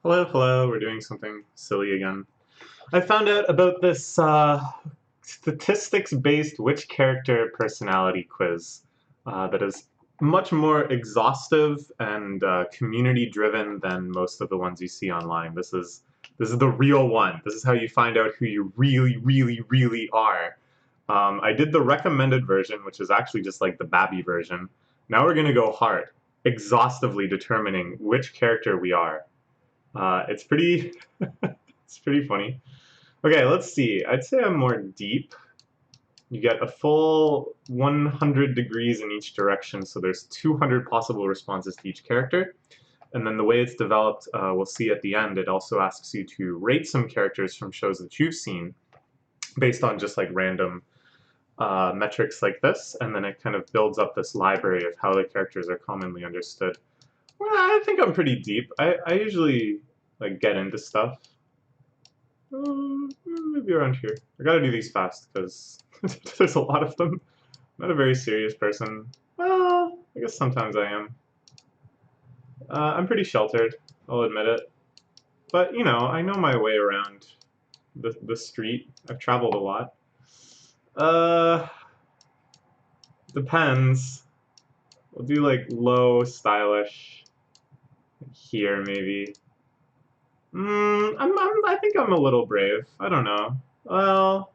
Hello, hello, we're doing something silly again. I found out about this statistics-based which character personality quiz that is much more exhaustive and community-driven than most of the ones you see online. This is the real one. This is how you find out who you really, really, really are. I did the recommended version, which is actually just like the Babby version. Now we're gonna go hard, exhaustively determining which character we are. It's pretty, it's pretty funny. Okay, let's see. I'd say I'm more deep. You get a full 100 degrees in each direction, so there's 200 possible responses to each character. And then the way it's developed, we'll see at the end, it also asks you to rate some characters from shows that you've seen based on just like random metrics like this, and then it kind of builds up this library of how the characters are commonly understood. Well, I think I'm pretty deep. I usually like get into stuff. Maybe around here. I gotta do these fast because there's a lot of them. I'm not a very serious person. Well, I guess sometimes I am. I'm pretty sheltered, I'll admit it. But, you know, I know my way around the street. I've traveled a lot. Uh, Depends. We'll do like low, stylish. Here, maybe. I think I'm a little brave. I don't know. Well,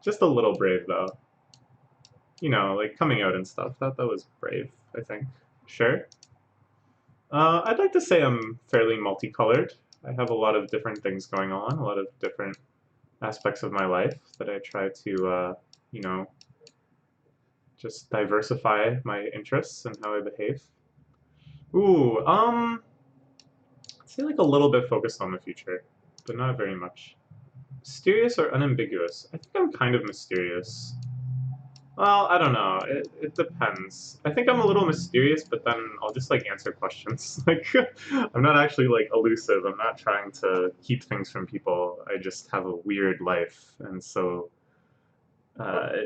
just a little brave though. You know, like coming out and stuff. That was brave, I think. Sure. I'd like to say I'm fairly multicolored. I have a lot of different things going on, a lot of different aspects of my life that I try to, you know, just diversify my interests and how I behave. Ooh, I'd say like a little bit focused on the future, but not very much. Mysterious or unambiguous? I think I'm kind of mysterious. Well, I don't know. It depends. I think I'm a little mysterious, but then I'll just like answer questions. Like, I'm not actually like elusive. I'm not trying to keep things from people. I just have a weird life, and so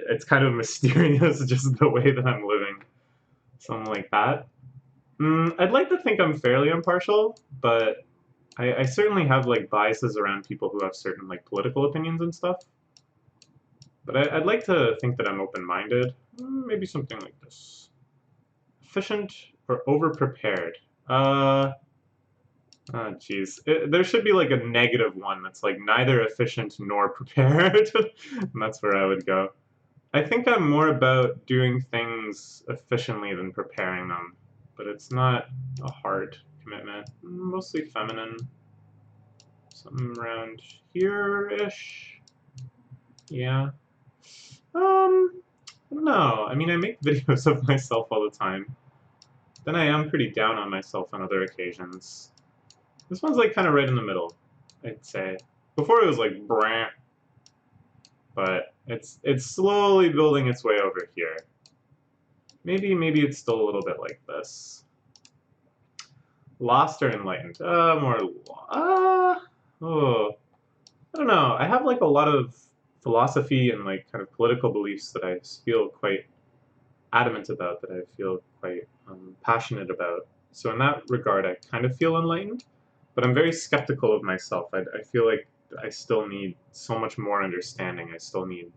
it's kind of mysterious just the way that I'm living. Something like that. I'd like to think I'm fairly impartial, but I certainly have like biases around people who have certain like political opinions and stuff. But I'd like to think that I'm open-minded. Maybe something like this. Efficient or over-prepared? Oh jeez. There should be like a negative one that's like neither efficient nor prepared. And that's where I would go. I think I'm more about doing things efficiently than preparing them. But it's not a hard commitment. Mostly feminine. Something around here-ish. Yeah. I don't know. I mean, I make videos of myself all the time. Then I am pretty down on myself on other occasions. This one's like kind of right in the middle, I'd say. Before it was like brant, but it's slowly building its way over here. Maybe it's still a little bit like this. Lost or enlightened? Oh, I don't know. I have like a lot of philosophy and like kind of political beliefs that I feel quite adamant about, that I feel quite passionate about. So in that regard, I kind of feel enlightened, but I'm very skeptical of myself. I feel like I still need so much more understanding. I still need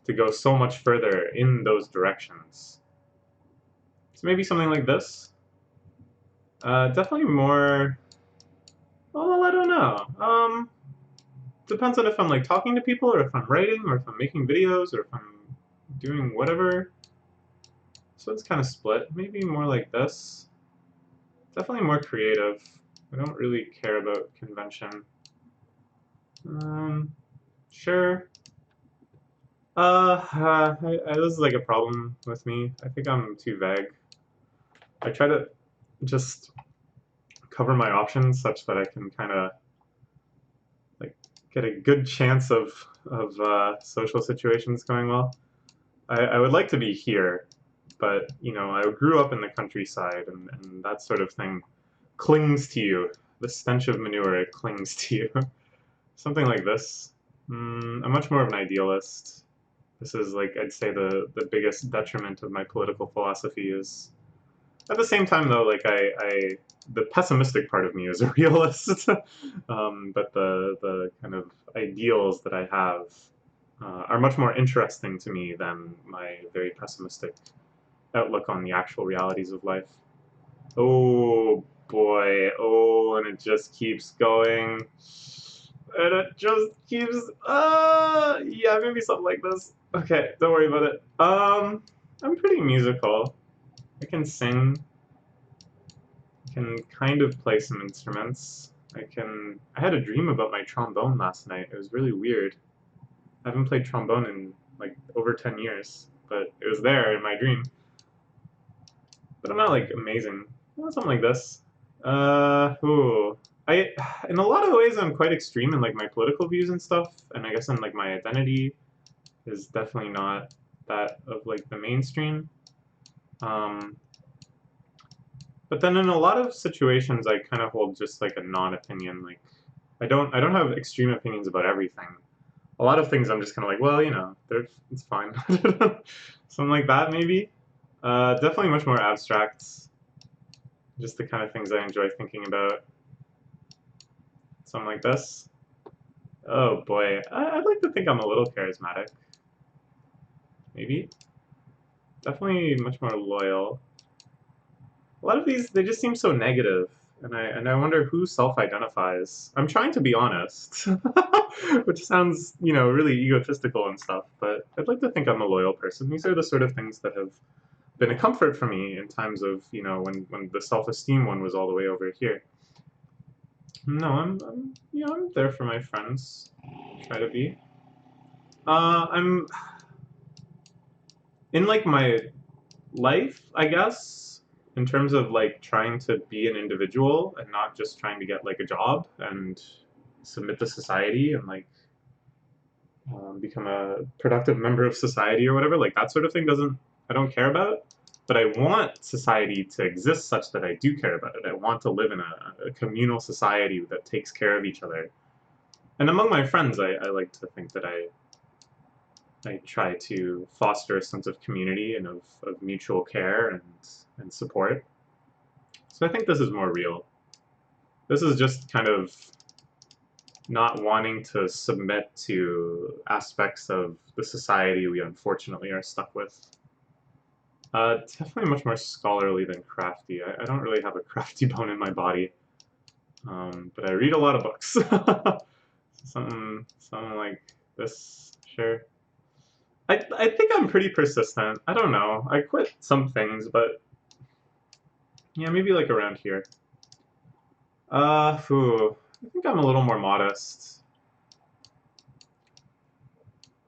to go so much further in those directions. So maybe something like this. Definitely more. Well, I don't know. Depends on if I'm like talking to people, or if I'm writing, or if I'm making videos, or if I'm doing whatever. So it's kind of split. Maybe more like this. Definitely more creative. I don't really care about convention. Sure. This is like a problem with me. I think I'm too vague. I try to just cover my options such that I can kind of like get a good chance of social situations going well. I would like to be here, but you know, I grew up in the countryside, and that sort of thing clings to you. The stench of manure, it clings to you. Something like this. I'm much more of an idealist. This is like, I'd say the biggest detriment of my political philosophy is At the same time, though, like the pessimistic part of me is a realist, but the kind of ideals that I have are much more interesting to me than my very pessimistic outlook on the actual realities of life. Oh boy, oh, and it just keeps going. And it just keeps, yeah, maybe something like this. Okay, don't worry about it. I'm pretty musical. I can sing. I can kind of play some instruments. I had a dream about my trombone last night. It was really weird. I haven't played trombone in like over 10 years, but it was there in my dream. But I'm not like amazing. Something like this. Ooh. In a lot of ways, I'm quite extreme in like my political views and stuff, and I guess in like my identity is definitely not that of like the mainstream. Um, but then in a lot of situations, I kind of hold just like a non-opinion. Like I don't have extreme opinions about everything. A lot of things I'm just kind of like, well, you know, it's fine. Something like that, maybe. Definitely much more abstract. Just the kind of things I enjoy thinking about. Something like this. Oh boy, I'd like to think I'm a little charismatic. Maybe. Definitely much more loyal. A lot of these, they just seem so negative, and I wonder who self-identifies. I'm trying to be honest, which sounds, you know, really egotistical and stuff, but I'd like to think I'm a loyal person. These are the sort of things that have been a comfort for me in times of, you know, when the self-esteem one was all the way over here. No, you know, I'm there for my friends. Try to be. I'm in like my life, I guess, in terms of like trying to be an individual and not just trying to get like a job and submit to society and like become a productive member of society or whatever. Like that sort of thing doesn't, I don't care about. But I want society to exist such that I do care about it. I want to live in a communal society that takes care of each other. And among my friends, I like to think that I try to foster a sense of community and of mutual care and support. So I think this is more real. This is just kind of not wanting to submit to aspects of the society we unfortunately are stuck with. Definitely much more scholarly than crafty. I don't really have a crafty bone in my body, but I read a lot of books. Something like this, sure. I think I'm pretty persistent. I don't know. I quit some things, but yeah, maybe like around here. I think I'm a little more modest.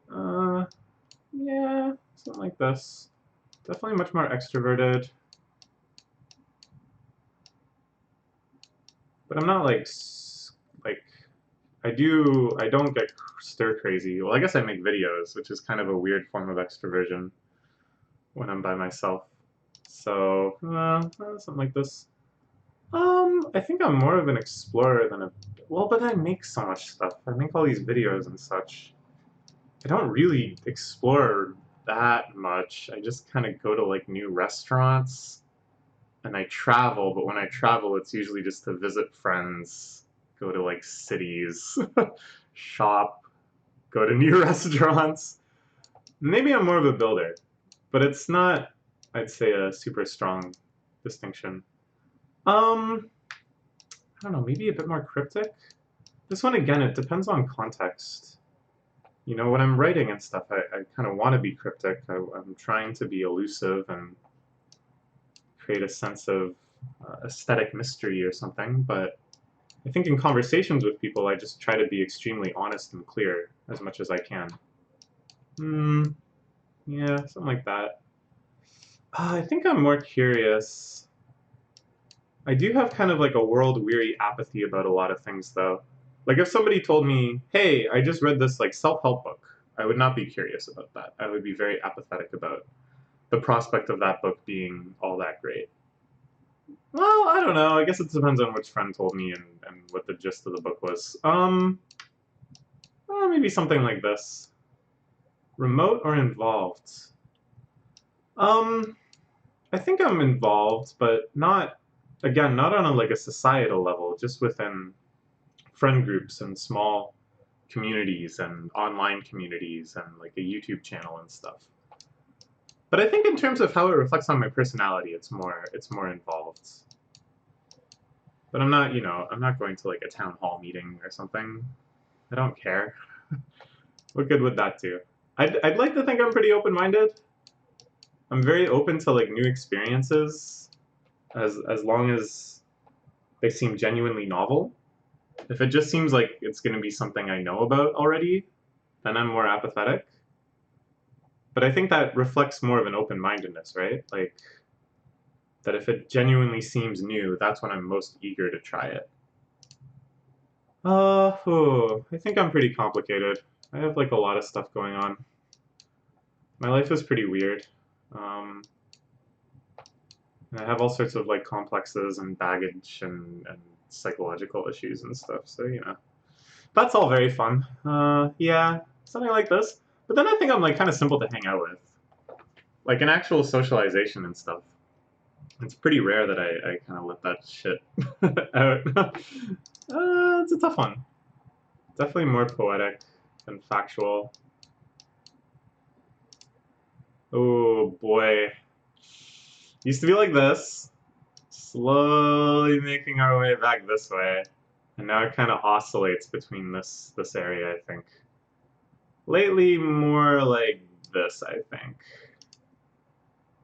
Uh, yeah, something like this. Definitely much more extroverted. But I'm not like, I don't get stir crazy. Well, I guess I make videos, which is kind of a weird form of extroversion when I'm by myself. So, something like this. I think I'm more of an explorer than a, well, but I make so much stuff. I make all these videos and such. I don't really explore that much. I just kind of go to like new restaurants and I travel, but when I travel, it's usually just to visit friends, go to like cities, shop, go to new restaurants. Maybe I'm more of a builder, but it's not, I'd say, a super strong distinction. Um, I don't know, maybe a bit more cryptic. This one, again, it depends on context. You know, when I'm writing and stuff, I kind of want to be cryptic. I'm trying to be elusive and create a sense of aesthetic mystery or something, but I think in conversations with people, I just try to be extremely honest and clear as much as I can. Yeah, something like that. I think I'm more curious. I do have kind of like a world-weary apathy about a lot of things, though. Like if somebody told me, hey, I just read this like self-help book, I would not be curious about that. I would be very apathetic about the prospect of that book being all that great. Well, I don't know. I guess it depends on which friend told me and what the gist of the book was. Maybe something like this. Remote or involved? Um, I I think I'm involved, but not, again, not on a, like a societal level, just within friend groups and small communities and online communities and like a YouTube channel and stuff. But I think in terms of how it reflects on my personality, it's more involved. But I'm not, you know, I'm not going to like a town hall meeting or something. I don't care. What good would that do? I'd like to think I'm pretty open-minded. I'm very open to like new experiences as long as they seem genuinely novel. If it just seems like it's going to be something I know about already, then I'm more apathetic. But I think that reflects more of an open-mindedness, right? Like, that if it genuinely seems new, that's when I'm most eager to try it. I think I'm pretty complicated. I have like a lot of stuff going on. My life is pretty weird. And I have all sorts of like complexes and baggage and psychological issues and stuff, so you know. That's all very fun. Yeah, something like this. But then I think I'm like kind of simple to hang out with. Like an actual socialization and stuff. It's pretty rare that I kind of let that shit out. It's a tough one. Definitely more poetic than factual. Oh boy. Used to be like this. Slowly making our way back this way. And now it kind of oscillates between this area, I think. Lately, more like this, I think.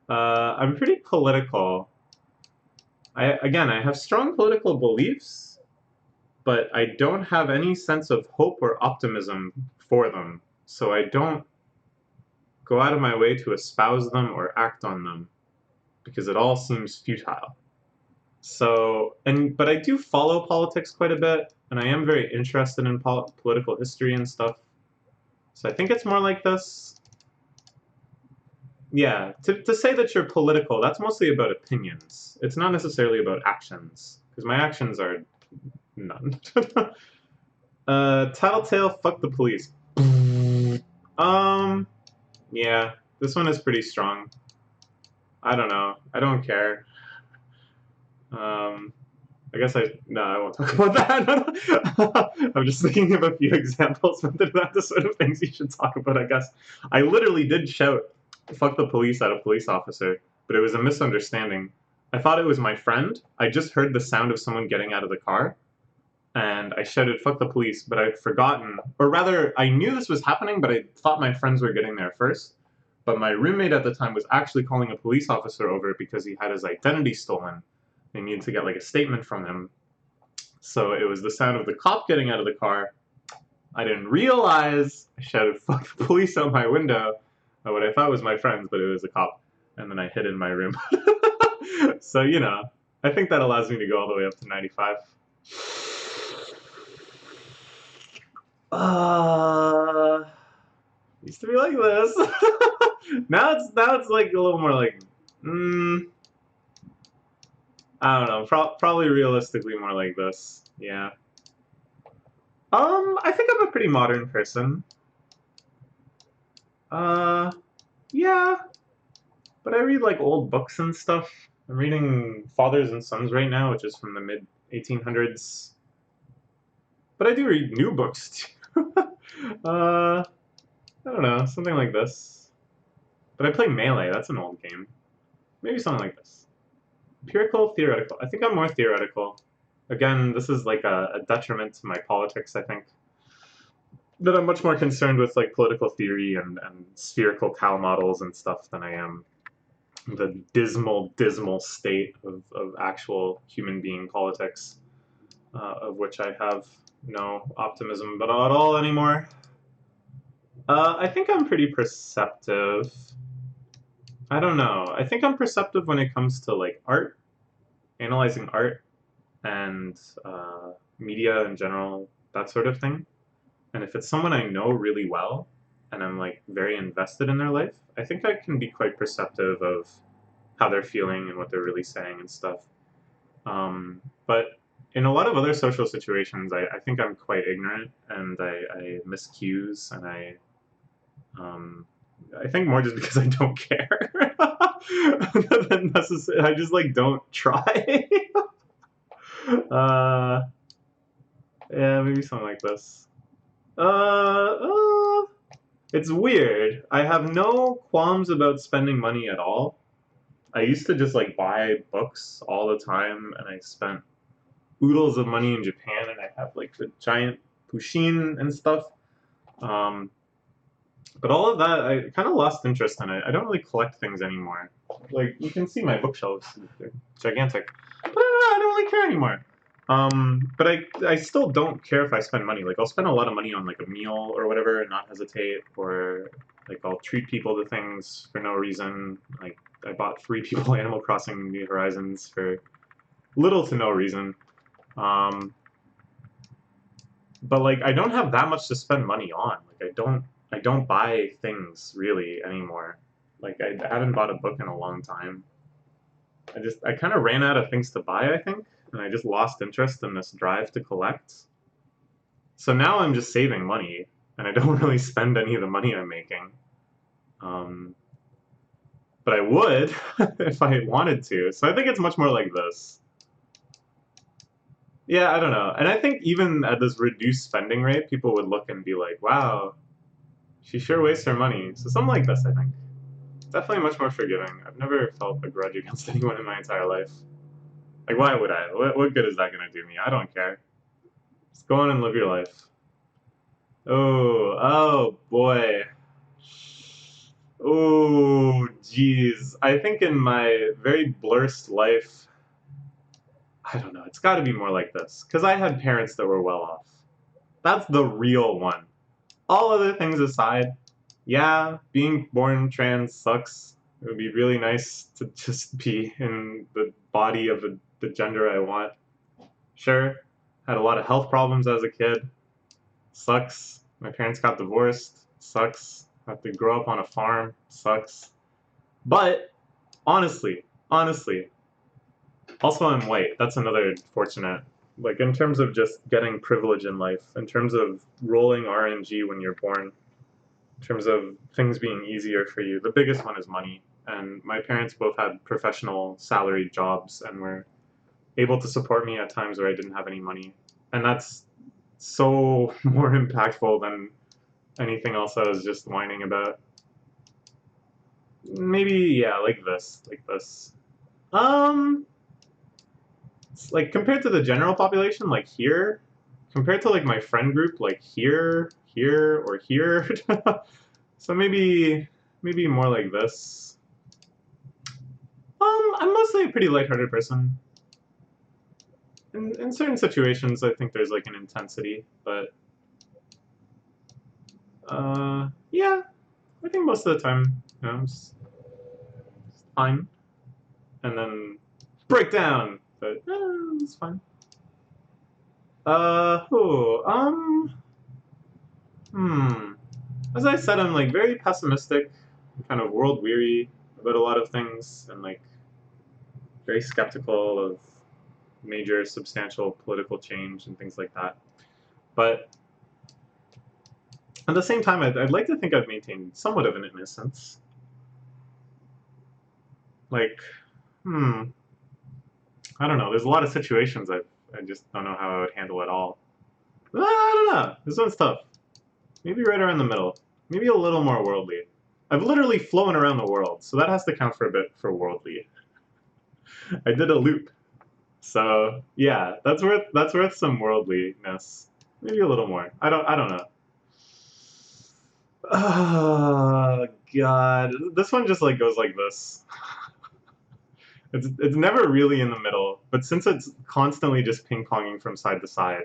I'm pretty political. Again, I have strong political beliefs, but I don't have any sense of hope or optimism for them. So I don't go out of my way to espouse them or act on them, because it all seems futile. So, but I do follow politics quite a bit, and I am very interested in political history and stuff. So I think it's more like this. Yeah, to say that you're political, that's mostly about opinions. It's not necessarily about actions, because my actions are none. Tattletale, fuck the police. Yeah, this one is pretty strong. I don't know. I don't care. I guess no, I won't talk about that. I'm just thinking of a few examples, but they're not the sort of things you should talk about, I guess. I literally did shout, fuck the police at a police officer, but it was a misunderstanding. I thought it was my friend. I just heard the sound of someone getting out of the car, and I shouted, fuck the police, but I'd forgotten, or rather, I knew this was happening, but I thought my friends were getting there first. But my roommate at the time was actually calling a police officer over because he had his identity stolen. They needed to get like a statement from him. So it was the sound of the cop getting out of the car. I didn't realize I shouted, fuck the police out my window. What I thought was my friends, but it was a cop. And then I hid in my room. So, you know, I think that allows me to go all the way up to 95. Used to be like this. now it's like a little more like, I don't know, probably realistically more like this. Yeah. I think I'm a pretty modern person. Yeah. But I read like old books and stuff. I'm reading Fathers and Sons right now, which is from the mid 1800s. But I do read new books too. I don't know, something like this. But I play Melee, that's an old game. Maybe something like this. Empirical, theoretical. I think I'm more theoretical. Again, this is like a detriment to my politics, I think. That I'm much more concerned with like political theory and spherical cow models and stuff than I am the dismal state of actual human being politics, of which I have no optimism at all anymore. I think I'm pretty perceptive. I don't know. I think I'm perceptive when it comes to like art, analyzing art, and media in general, that sort of thing. And if it's someone I know really well, and I'm like very invested in their life, I think I can be quite perceptive of how they're feeling and what they're really saying and stuff. But in a lot of other social situations, I think I'm quite ignorant and I miss cues and I think more just because I don't care. than necessary. I just like don't try. Yeah, maybe something like this. It's weird. I have no qualms about spending money at all. I used to just like buy books all the time, and I spent oodles of money in Japan, and I have like the giant Pushin and stuff. Um, but all of that, I kind of lost interest in it. I don't really collect things anymore. Like, you can see my bookshelves, they're gigantic. But I don't really care anymore. But I still don't care if I spend money. Like, I'll spend a lot of money on like a meal or whatever and not hesitate, or like I'll treat people to things for no reason. Like, I bought 3 people Animal Crossing New Horizons for little to no reason. But like, I don't have that much to spend money on. Like, I don't buy things really anymore. Like, I haven't bought a book in a long time. I kind of ran out of things to buy, I think, and I just lost interest in this drive to collect. So now I'm just saving money, and I don't really spend any of the money I'm making. But I would if I wanted to. So I think it's much more like this. Yeah, I don't know. And I think even at this reduced spending rate, people would look and be like, wow, she sure wastes her money. So something like this, I think. Definitely much more forgiving. I've never felt a grudge against anyone in my entire life. Like, why would I? What good is that going to do me? I don't care. Just go on and live your life. Oh boy. Oh, geez. I think in my very blurst life, I don't know, it's got to be more like this. Because I had parents that were well off. That's the real one. All other things aside, yeah, being born trans sucks. It would be really nice to just be in the body of the gender I want. Sure, had a lot of health problems as a kid. Sucks. My parents got divorced. Sucks. Have to grow up on a farm. Sucks. But honestly, also I'm white. That's another fortunate. Like, in terms of just getting privilege in life, in terms of rolling RNG when you're born, in terms of things being easier for you, the biggest one is money. And my parents both had professional salaried jobs and were able to support me at times where I didn't have any money. And that's so more impactful than anything else I was just whining about. Maybe, yeah, like this. It's like, compared to the general population, like here, compared to like my friend group, like here, or here. So maybe more like this. I'm mostly a pretty lighthearted person. In certain situations, I think there's like an intensity, but yeah, I think most of the time, you know, it's fine. And then break down, but it's fine. As I said, I'm like very pessimistic, kind of world weary about a lot of things, and like very skeptical of major substantial political change and things like that. But at the same time, I'd like to think I've maintained somewhat of an innocence. Like, I don't know. There's a lot of situations I just don't know how I would handle it all. I don't know. This one's tough. Maybe right around the middle. Maybe a little more worldly. I've literally flown around the world, so that has to count for a bit for worldly. I did a loop. So yeah, that's worth some worldliness. Maybe a little more. I don't know. Oh god. This one just like goes like this. It's never really in the middle, but since it's constantly just ping-ponging from side to side,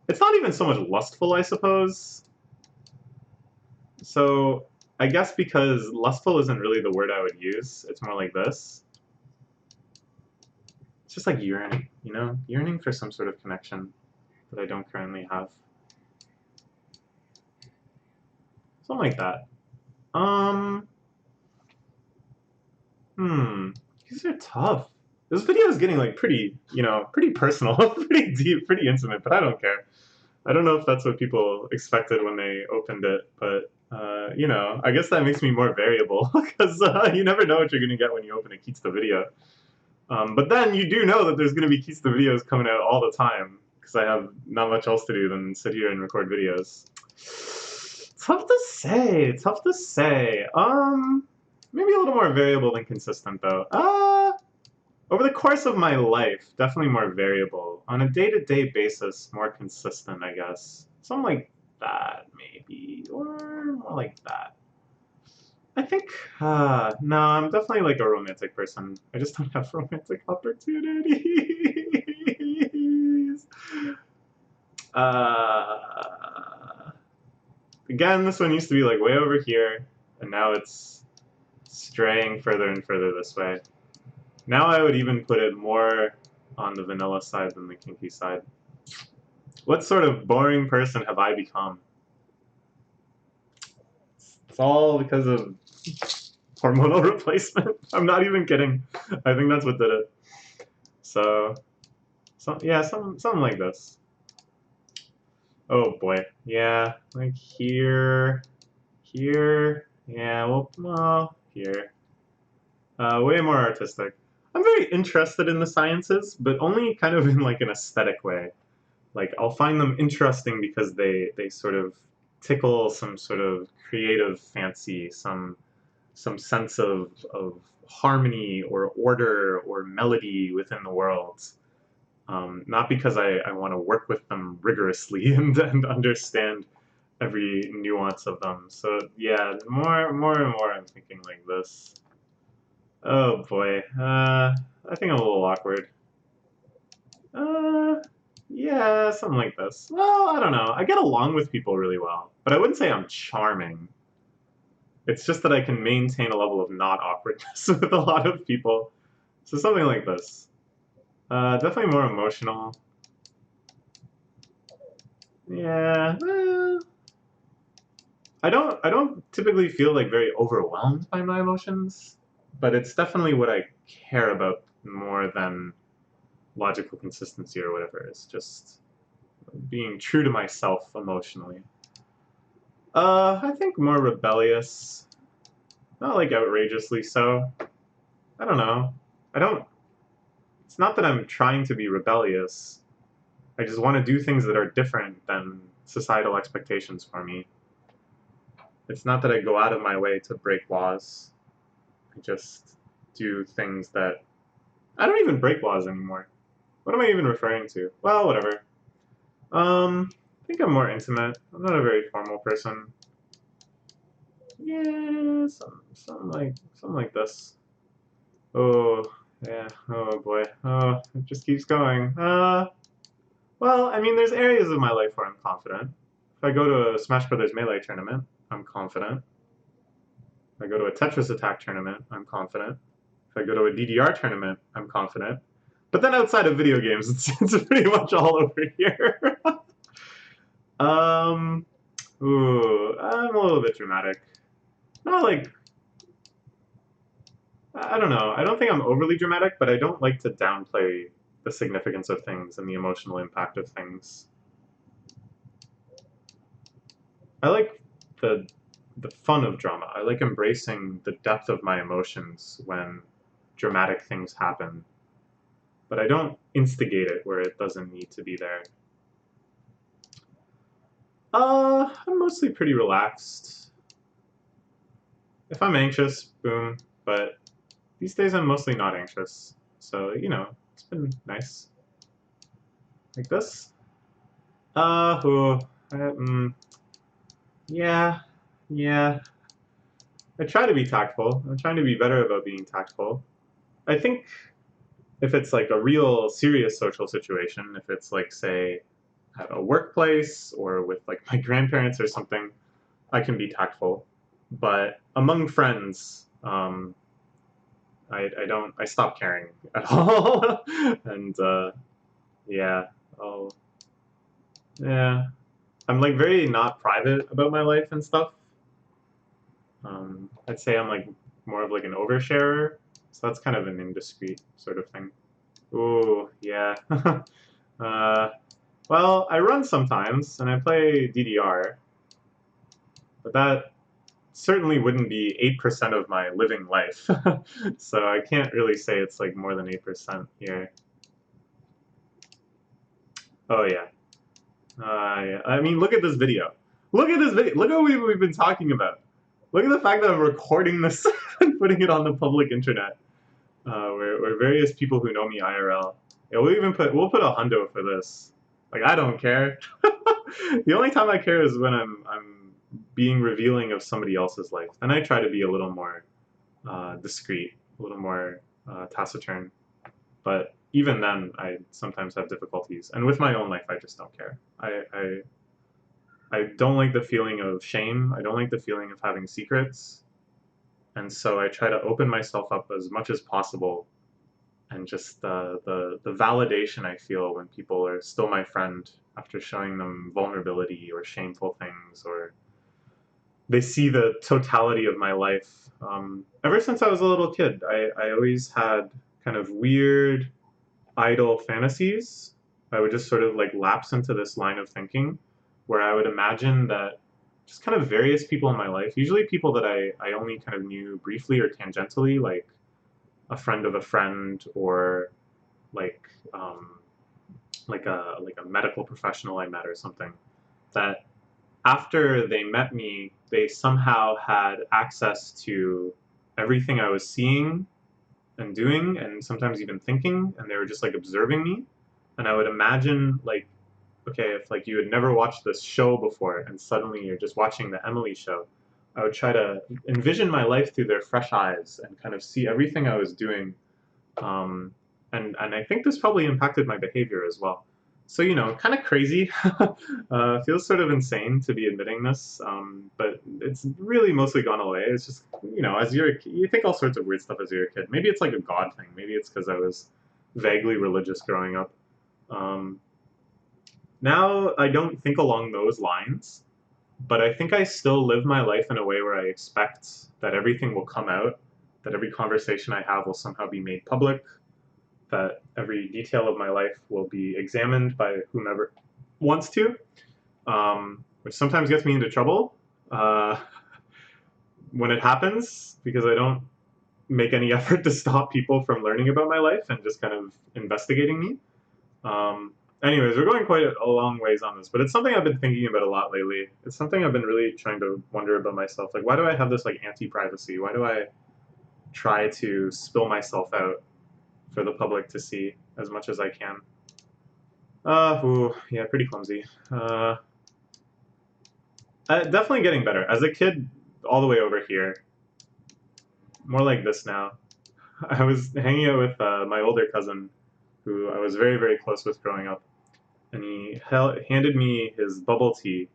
it's not even so much lustful, I suppose. So I guess because lustful isn't really the word I would use, it's more like this. It's just like yearning, you know? Yearning for some sort of connection that I don't currently have. Something like that. These are tough. This video is getting like pretty, pretty personal, pretty deep, pretty intimate, but I don't care. I don't know if that's what people expected when they opened it, but You know, I guess that makes me more variable, because you never know what you're going to get when you open a Keats video. But then you do know that there's going to be Keats the videos coming out all the time, because I have not much else to do than sit here and record videos. Tough to say, tough to say. Maybe a little more variable than consistent, though. Over the course of my life, definitely more variable. On a day-to-day basis, more consistent, I guess. Something like that, maybe. Or more like that. I think, no, I'm definitely like a romantic person. I just don't have romantic opportunities. Again, this one used to be like way over here, and now it's straying further and further this way. Now I would even put it more on the vanilla side than the kinky side. What sort of boring person have I become? It's all because of hormonal replacement. I'm not even kidding. I think that's what did it. So yeah, something like this. Oh boy, yeah, like here, yeah, well, here. Way more artistic. I'm very interested in the sciences, but only kind of in like an aesthetic way. Like I'll find them interesting because they sort of tickle some sort of creative fancy, some sense of harmony or order or melody within the world. Not because I want to work with them rigorously and understand every nuance of them. So yeah, more and more I'm thinking like this. Oh boy, I think I'm a little awkward. Yeah, something like this. Well, I don't know. I get along with people really well, but I wouldn't say I'm charming. It's just that I can maintain a level of not awkwardness with a lot of people. So something like this. Definitely more emotional. Yeah. I don't typically feel like very overwhelmed by my emotions, but it's definitely what I care about more than logical consistency or whatever. It's just being true to myself emotionally. I think more rebellious. Not like outrageously so. I don't know. I don't. It's not that I'm trying to be rebellious. I just want to do things that are different than societal expectations for me. It's not that I go out of my way to break laws. I just do things that... I don't even break laws anymore. What am I even referring to? Well, whatever. I think I'm more intimate. I'm not a very formal person. Yeah, something like this. Oh, yeah. Oh boy. Oh, it just keeps going. Well, I mean, there's areas of my life where I'm confident. If I go to a Smash Brothers Melee tournament, I'm confident. If I go to a Tetris Attack tournament, I'm confident. If I go to a DDR tournament, I'm confident. But then outside of video games, it's pretty much all over here. Ooh, I'm a little bit dramatic. Not like, I don't know. I don't think I'm overly dramatic, but I don't like to downplay the significance of things and the emotional impact of things. I like the fun of drama. I like embracing the depth of my emotions when dramatic things happen. But I don't instigate it where it doesn't need to be there. I'm mostly pretty relaxed. If I'm anxious, boom. But these days I'm mostly not anxious. So, you know, it's been nice. Like this. Ooh, yeah, yeah. I try to be tactful. I'm trying to be better about being tactful. I think if it's like a real serious social situation, if it's like, say, at a workplace or with like my grandparents or something, I can be tactful. But among friends, I stop caring at all. And yeah, oh, yeah. I'm like very not private about my life and stuff. I'd say I'm like more of like an oversharer, so that's kind of an indiscreet sort of thing. Ooh, yeah. Well, I run sometimes, and I play DDR, but certainly wouldn't be 8% of my living life. So I can't really say it's like more than 8% here. Oh yeah. Yeah. I mean, look at this video. Look at this video. Look at what we've been talking about. Look at the fact that I'm recording this and putting it on the public internet, where various people who know me IRL. Yeah, we'll put a hundo for this. Like, I don't care. The only time I care is when I'm being revealing of somebody else's life. Then I try to be a little more discreet, a little more taciturn. But even then, I sometimes have difficulties. And with my own life, I just don't care. I don't like the feeling of shame. I don't like the feeling of having secrets. And so I try to open myself up as much as possible. And just the validation I feel when people are still my friend after showing them vulnerability or shameful things, or they see the totality of my life. Ever since I was a little kid, I always had kind of weird idle fantasies. I would just sort of like lapse into this line of thinking where I would imagine that just kind of various people in my life, usually people that I only kind of knew briefly or tangentially, like a friend of a friend, or like like a medical professional I met or something, that after they met me, they somehow had access to everything I was seeing and doing, and sometimes even thinking, and they were just like observing me. And I would imagine, like, okay, if like you had never watched this show before and suddenly you're just watching the Emily show, I would try to envision my life through their fresh eyes and kind of see everything I was doing. And I think this probably impacted my behavior as well. So, you know, kind of crazy. Feels sort of insane to be admitting this, but it's really mostly gone away. It's just, you know, as you're a kid, you think all sorts of weird stuff as you're a kid. Maybe it's like a God thing. Maybe it's because I was vaguely religious growing up. Um, Now I don't think along those lines, but I think I still live my life in a way where I expect that everything will come out, that every conversation I have will somehow be made public, that every detail of my life will be examined by whomever wants to, which sometimes gets me into trouble uh, when it happens because I don't make any effort to stop people from learning about my life and just kind of investigating me. Anyways, we're going quite a long ways on this, but it's something I've been thinking about a lot lately. It's something I've been really trying to wonder about myself. Like, why do I have this like anti-privacy? Why do I try to spill myself out for the public to see as much as I can? Yeah, pretty clumsy. Definitely getting better. As a kid, all the way over here. More like this now. I was hanging out with my older cousin, who I was very, very close with growing up, and he handed me his bubble tea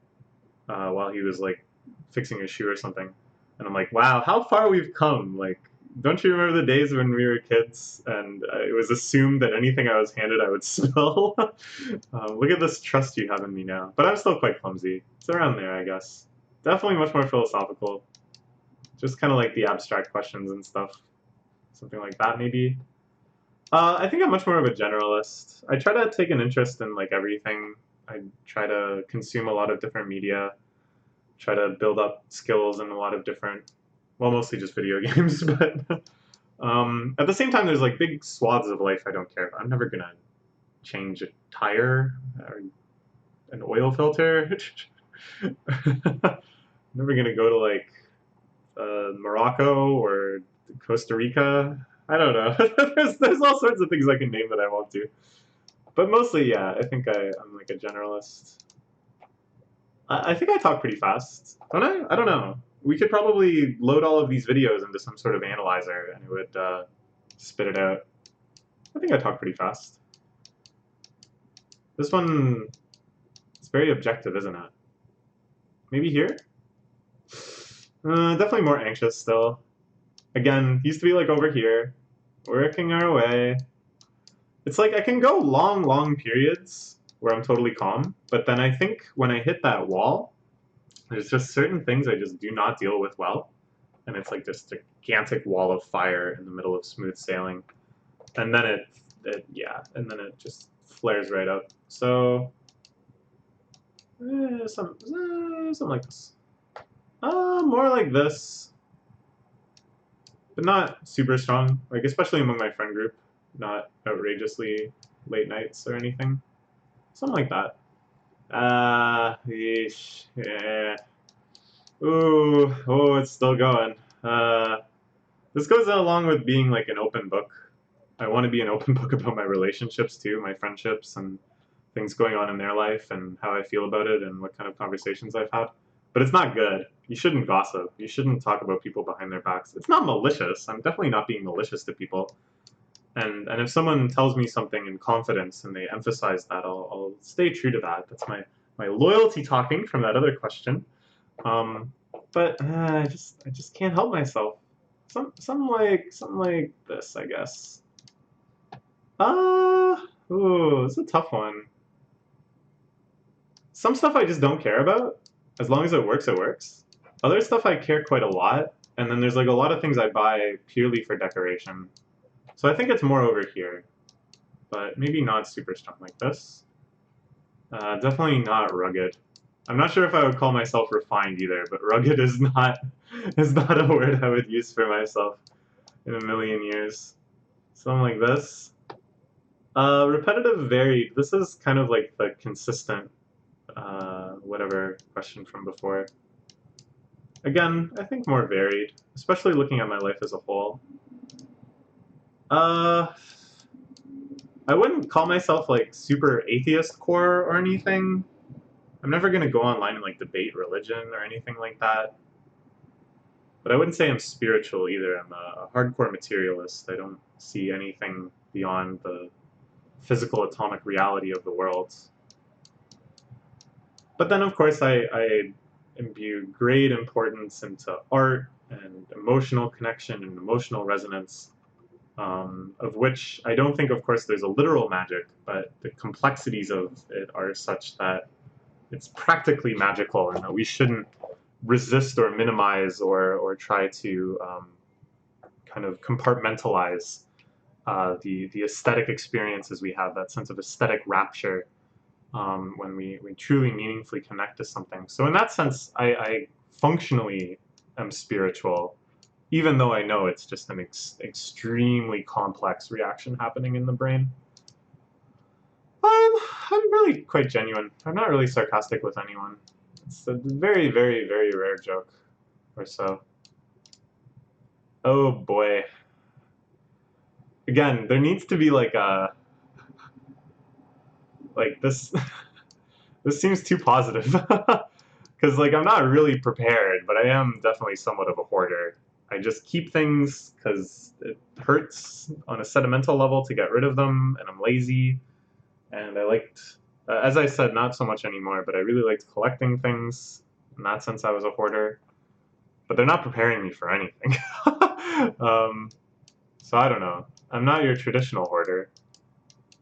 while he was like fixing his shoe or something. And I'm like, wow, how far we've come. Like, don't you remember the days when we were kids and it was assumed that anything I was handed I would spill? Look at this trust you have in me now. But I'm still quite clumsy. It's around there, I guess. Definitely much more philosophical. Just kind of like the abstract questions and stuff. Something like that, maybe. I think I'm much more of a generalist. I try to take an interest in like everything. I try to consume a lot of different media, try to build up skills in a lot of different, well, mostly just video games, but at the same time, there's like big swaths of life I don't care about. I'm never gonna change a tire or an oil filter. Never gonna go to like Morocco or Costa Rica. I don't know. There's all sorts of things I can name that I won't do. But mostly, yeah, I think I'm like a generalist. I think I talk pretty fast, don't I? I don't know. We could probably load all of these videos into some sort of analyzer and it would spit it out. I think I talk pretty fast. This one, it's very objective, isn't it? Maybe here? Definitely more anxious still. Again, used to be like over here, working our way. It's like I can go long, long periods where I'm totally calm, but then I think when I hit that wall, there's just certain things I just do not deal with well. And it's like this gigantic wall of fire in the middle of smooth sailing. And then and then it just flares right up. So, something like this. More like this, but not super strong. Like, especially among my friend group, not outrageously late nights or anything. Something like that. Yeesh, yeah. Ooh, oh, it's still going. This goes along with being like an open book. I want to be an open book about my relationships too, my friendships and things going on in their life and how I feel about it and what kind of conversations I've had. But it's not good. You shouldn't gossip. You shouldn't talk about people behind their backs. It's not malicious. I'm definitely not being malicious to people. And if someone tells me something in confidence and they emphasize that, I'll stay true to that. That's my loyalty talking from that other question. But I just can't help myself. Something like this, I guess. Ooh, it's a tough one. Some stuff I just don't care about. As long as it works, it works. Other stuff I care quite a lot. And then there's like a lot of things I buy purely for decoration. So I think it's more over here. But maybe not super strong like this. Definitely not rugged. I'm not sure if I would call myself refined either, but rugged is not a word I would use for myself in a million years. Something like this. Repetitive varied. This is kind of like the consistent whatever question from before. Again, I think more varied, especially looking at my life as a whole. I wouldn't call myself like super atheist core or anything. I'm never gonna go online and like debate religion or anything like that. But I wouldn't say I'm spiritual either. I'm a hardcore materialist. I don't see anything beyond the physical atomic reality of the world. But then, of course, I imbue great importance into art and emotional connection and emotional resonance, of which I don't think, of course, there's a literal magic, but the complexities of it are such that it's practically magical and that we shouldn't resist or minimize or try to kind of compartmentalize the aesthetic experiences we have, that sense of aesthetic rapture when we truly meaningfully connect to something. So in that sense, I functionally am spiritual, even though I know it's just an extremely complex reaction happening in the brain. I'm really quite genuine. I'm not really sarcastic with anyone. It's a very, very, very rare joke or so. Oh boy. Again, there needs to be like a like this this seems too positive. Because like I'm not really prepared, but I am definitely somewhat of a hoarder. I just keep things because it hurts on a sentimental level to get rid of them, and I'm lazy. And I liked, as I said, not so much anymore, but I really liked collecting things. In that sense, I was a hoarder. But they're not preparing me for anything. So I don't know. I'm not your traditional hoarder.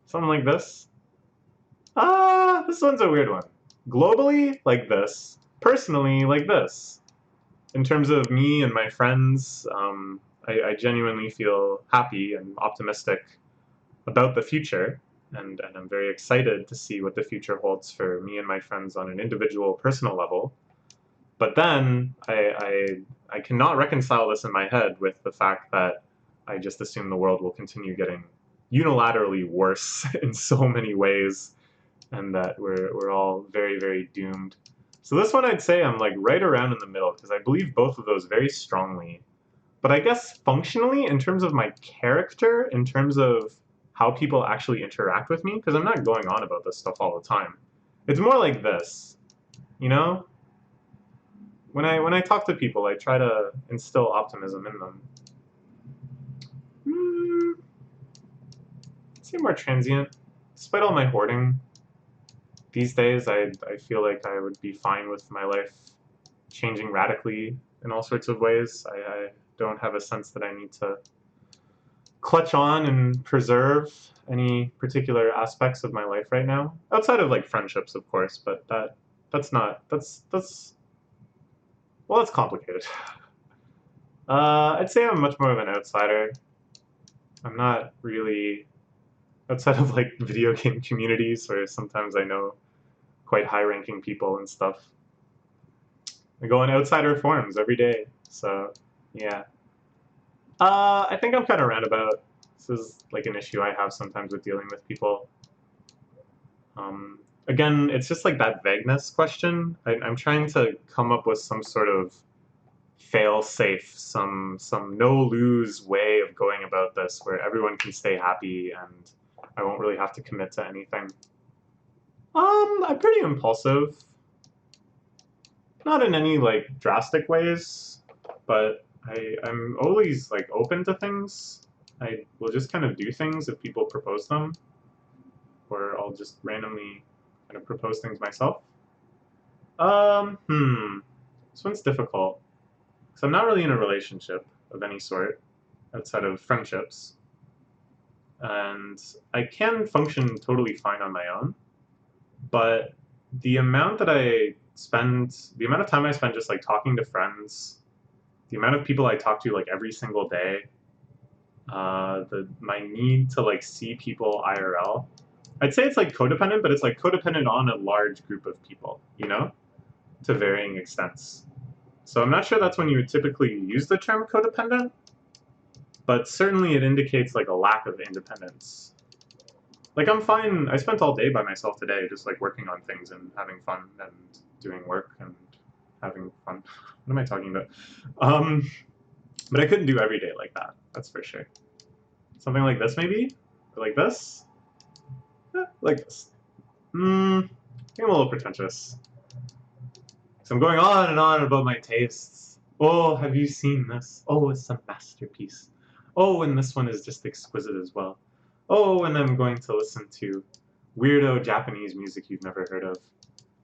Something like this. This one's a weird one. Globally, like this. Personally, like this. In terms of me and my friends, I genuinely feel happy and optimistic about the future, and I'm very excited to see what the future holds for me and my friends on an individual, personal level. But then I cannot reconcile this in my head with the fact that I just assume the world will continue getting unilaterally worse in so many ways, and that we're all very, very doomed. So this one I'd say I'm like right around in the middle, because I believe both of those very strongly. But I guess functionally, in terms of my character, in terms of how people actually interact with me, because I'm not going on about this stuff all the time. It's more like this, you know? When I talk to people, I try to instill optimism in them. Seem more transient. Despite all my hoarding, these days I feel like I would be fine with my life changing radically in all sorts of ways. I don't have a sense that I need to clutch on and preserve any particular aspects of my life right now, outside of like friendships, of course. But that's well, that's complicated. I'd say I'm much more of an outsider. I'm not really outside of like video game communities, where sometimes I know quite high-ranking people and stuff. I go on outsider forums every day, so yeah. I think I'm kind of roundabout. This is like an issue I have sometimes with dealing with people. Again, it's just like that vagueness question. I'm trying to come up with some sort of fail-safe, some no-lose way of going about this where everyone can stay happy and I won't really have to commit to anything. I'm pretty impulsive. Not in any like drastic ways, but I'm always like open to things. I will just kind of do things if people propose them, or I'll just randomly kind of propose things myself. This one's difficult. Because I'm not really in a relationship of any sort outside of friendships. And I can function totally fine on my own. But the amount that the amount of time I spend just like talking to friends, the amount of people I talk to like every single day, my need to like see people IRL, I'd say it's like codependent, but it's like codependent on a large group of people, you know, to varying extents. So I'm not sure that's when you would typically use the term codependent, but certainly it indicates like a lack of independence. Like I'm fine, I spent all day by myself today just like working on things and having fun and doing work and having fun. What am I talking about? But I couldn't do every day like that, that's for sure. Something like this maybe? Or like this? Like this. I'm a little pretentious. So I'm going on and on about my tastes. Oh, have you seen this? Oh, it's a masterpiece. Oh, and this one is just exquisite as well. Oh, and I'm going to listen to weirdo Japanese music you've never heard of.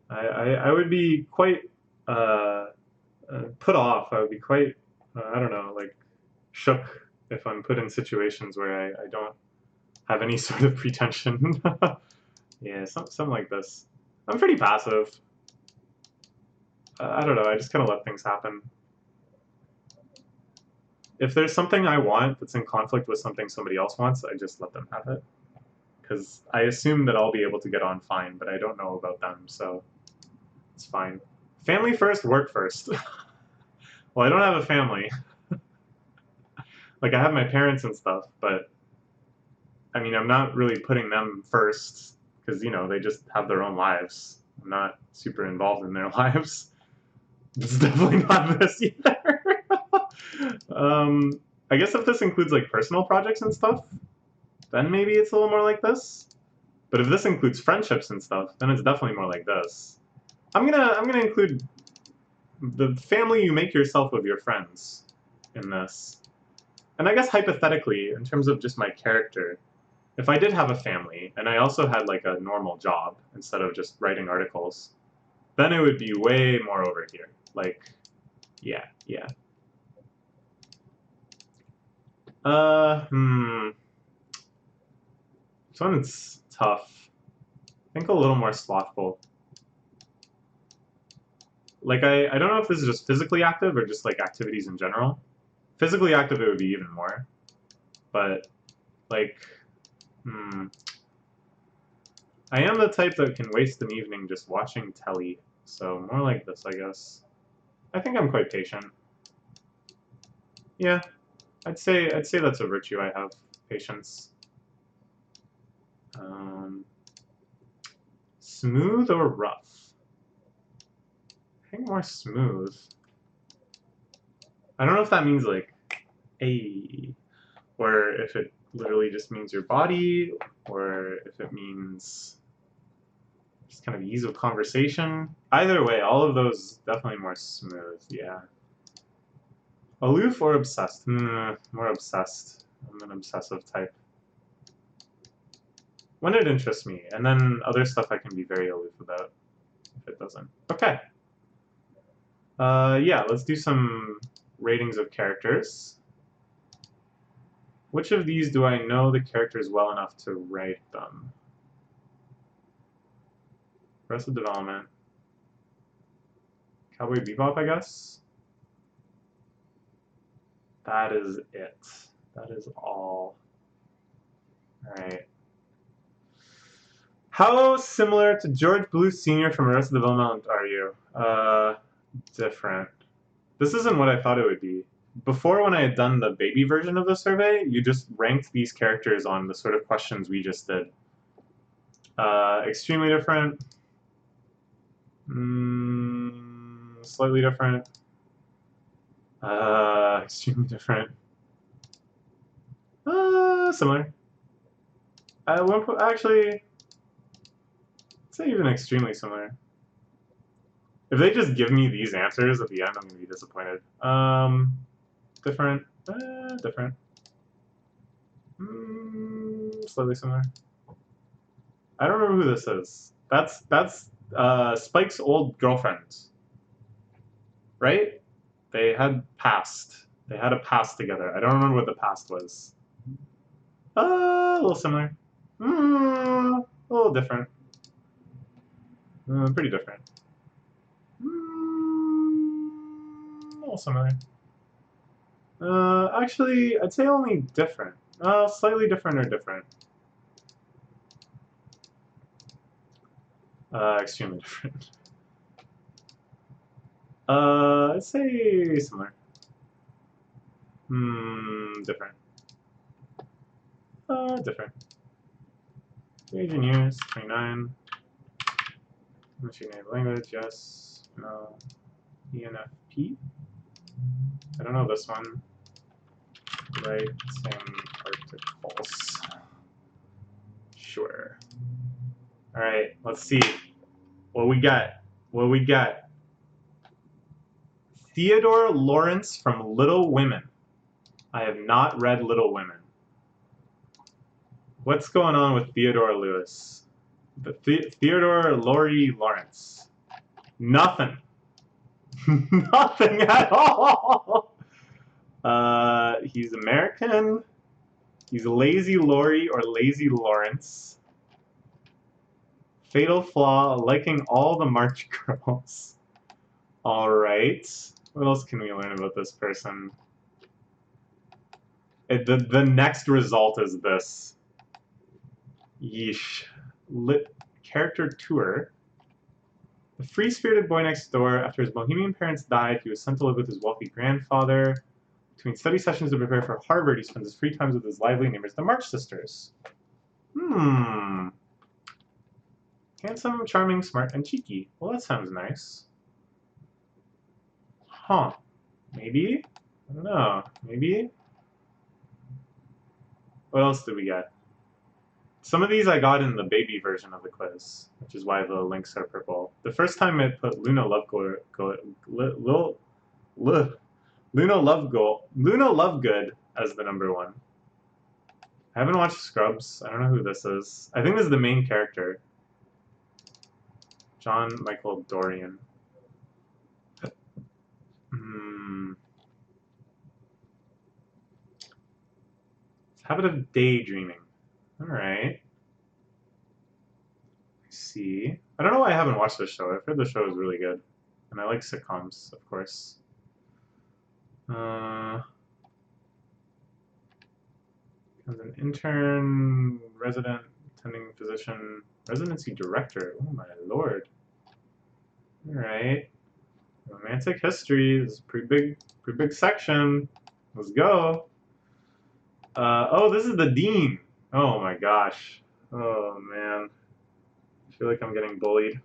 I would be quite put off. I would be quite, I don't know, like shook if I'm put in situations where I don't have any sort of pretension. Yeah, something like this. I'm pretty passive. I don't know, I just kind of let things happen. If there's something I want that's in conflict with something somebody else wants, I just let them have it. Because I assume that I'll be able to get on fine, but I don't know about them, so it's fine. Family first, work first. Well, I don't have a family. Like, I have my parents and stuff, but I mean, I'm not really putting them first because, you know, they just have their own lives. I'm not super involved in their lives. It's definitely not this either. I guess if this includes like personal projects and stuff, then maybe it's a little more like this. But if this includes friendships and stuff, then it's definitely more like this. I'm gonna include the family you make yourself with your friends in this. And I guess hypothetically, in terms of just my character, if I did have a family and I also had like a normal job instead of just writing articles, then it would be way more over here. Like, yeah. This one's tough. I think a little more slothful. Like, I don't know if this is just physically active or just like activities in general. Physically active, it would be even more. But, like, I am the type that can waste an evening just watching telly. So more like this, I guess. I think I'm quite patient. Yeah, I'd say that's a virtue I have, patience. Smooth or rough? I think more smooth. I don't know if that means like a, or if it literally just means your body, or if it means just kind of ease of conversation. Either way, all of those definitely more smooth, yeah. Aloof or obsessed? More obsessed. I'm an obsessive type. When it interests me, and then other stuff I can be very aloof about if it doesn't. Okay. Yeah, let's do some ratings of characters. Which of these do I know the characters well enough to rate them? Arrested Development. Cowboy Bebop, I guess? That is it. That is all. Alright. How similar to George Bluth Sr. from Arrested Development are you? Different. This isn't what I thought it would be. Before, when I had done the baby version of the survey, you just ranked these characters on the sort of questions we just did. Extremely different. Slightly different. Extremely different. Similar. I won't put, actually, it's not even extremely similar. If they just give me these answers at the end, I'm going to be disappointed. Different. Different. Slightly similar. I don't remember who this is. That's Spike's old girlfriend. Right? They had past. They had a past together. I don't remember what the past was. A little similar. A little different. Pretty different. A little similar. Actually, I'd say only different. Slightly different or different. Extremely different. I'd say similar. Different. Different. Engineers, 29. Machine language, yes. No. ENFP. I don't know this one. Right, same articles. Sure. Alright, let's see. What we got? What we got? Theodore Lawrence from Little Women. I have not read Little Women. What's going on with Theodore Lewis? Theodore Laurie Lawrence. Nothing. Nothing at all. He's American. He's Lazy Laurie or Lazy Lawrence. Fatal flaw, liking all the March girls. Alright. What else can we learn about this person? The next result is this. Yeesh. Character tour. The free-spirited boy next door, after his bohemian parents died, he was sent to live with his wealthy grandfather. Between study sessions to prepare for Harvard, he spends his free times with his lively neighbors, the March sisters. Handsome, charming, smart, and cheeky. Well, that sounds nice. Huh. Maybe? I don't know. Maybe? What else did we get? Some of these I got in the baby version of the quiz, which is why the links are purple. The first time it put Luna Lovegood as the number one. I haven't watched Scrubs. I don't know who this is. I think this is the main character. John Michael Dorian. Habit of daydreaming. Alright. I see. I don't know why I haven't watched this show. I've heard the show is really good. And I like sitcoms, of course. As an intern, resident, attending physician, residency director. Oh my lord. Alright. Romantic history. This is a pretty big section. Let's go. Oh, this is the dean. Oh my gosh. Oh man. I feel like I'm getting bullied.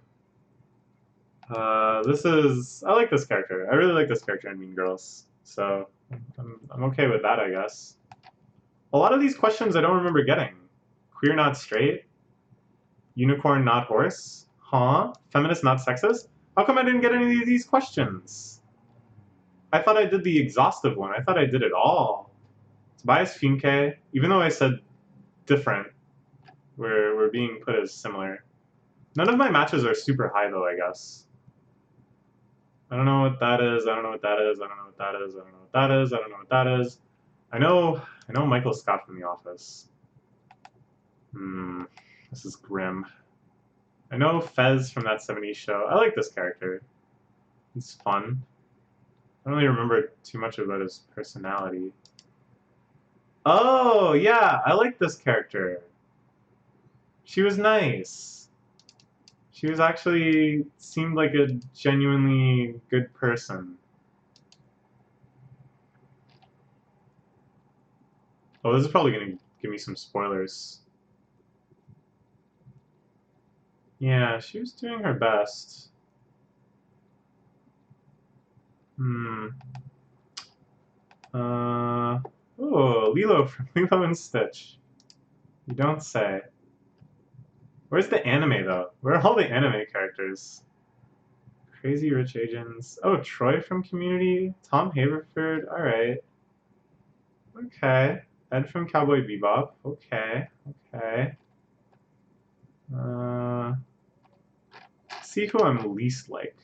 I like this character. I really like this character in Mean Girls. So, I'm okay with that, I guess. A lot of these questions I don't remember getting. Queer not straight? Unicorn not horse? Huh? Feminist not sexist? How come I didn't get any of these questions? I thought I did the exhaustive one. I thought I did it all. Tobias Funke, even though I said different, we're being put as similar. None of my matches are super high though, I guess. I don't know what that is, I don't know what that is, I don't know what that is, I don't know what that is, I don't know what that is. I know Michael Scott from The Office. This is grim. I know Fez from that 70s show. I like this character. He's fun. I don't really remember too much about his personality. Oh, yeah, I like this character. She was nice. She was actually seemed like a genuinely good person. Oh, this is probably gonna give me some spoilers. Yeah, she was doing her best. Hmm. Oh, Lilo from Lilo and Stitch. You don't say. Where's the anime, though? Where are all the anime characters? Crazy Rich Asians. Oh, Troy from Community? Tom Haverford? Alright. Okay. Ed from Cowboy Bebop? Okay. Okay. See who I'm least like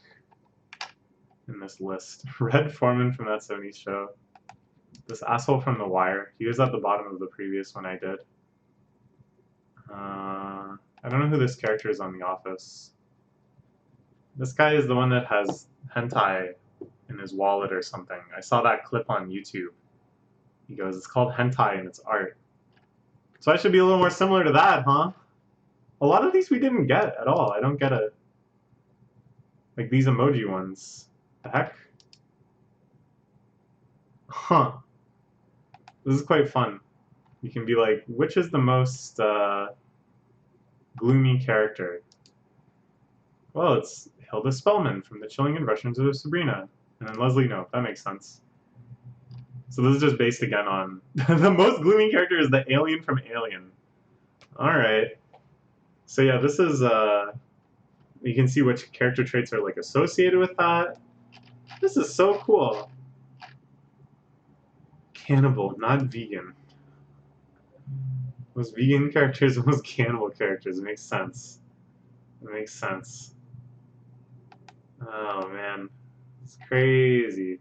in this list. Red Foreman from That 70s Show. This asshole from The Wire. He was at the bottom of the previous one I did. I don't know who this character is on The Office. This guy is the one that has hentai in his wallet or something. I saw that clip on YouTube. He goes, it's called hentai and it's art. So I should be a little more similar to that, huh? A lot of these we didn't get at all. I don't get it. Like these emoji ones. The heck? Huh. This is quite fun. You can be like, which is the most gloomy character? Well, it's Hilda Spellman from The Chilling Adventures of Sabrina. And then Leslie Knope. That makes sense. So this is just based again on the most gloomy character is the alien from Alien. Alright. So yeah, this is you can see which character traits are like associated with that. This is so cool. Cannibal, not vegan. Most vegan characters and most cannibal characters. It makes sense. It makes sense. Oh man. It's crazy.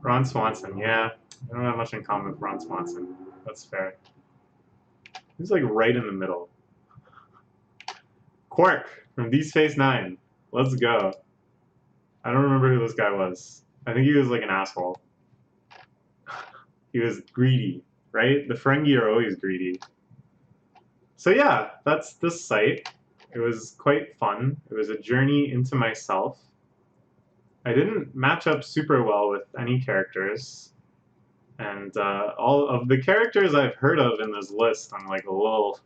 Ron Swanson, yeah. I don't have much in common with Ron Swanson. That's fair. He's like right in the middle. Quark from Deep Space Nine. Let's go. I don't remember who this guy was. I think he was like an asshole. He was greedy, right? The Ferengi are always greedy. So yeah, that's this site. It was quite fun. It was a journey into myself. I didn't match up super well with any characters. And all of the characters I've heard of in this list, I'm like a little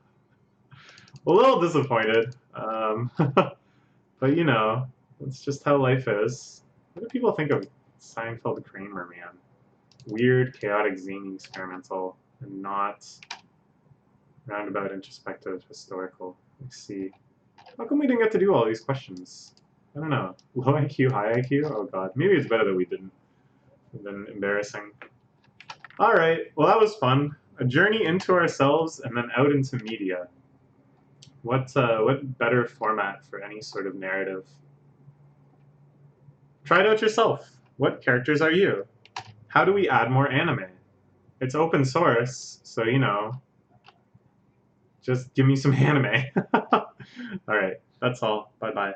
disappointed. But you know, that's just how life is. What do people think of Seinfeld Kramer, man? Weird, chaotic, zany, experimental, and not roundabout, introspective, historical. Let's see. How come we didn't get to do all these questions? I don't know. Low IQ, high IQ? Oh god. Maybe it's better that we didn't. It's been embarrassing. Alright, well that was fun. A journey into ourselves and then out into media. What better format for any sort of narrative? Try it out yourself. What characters are you? How do we add more anime? It's open source, so you know, just give me some anime. Alright, that's all. Bye-bye.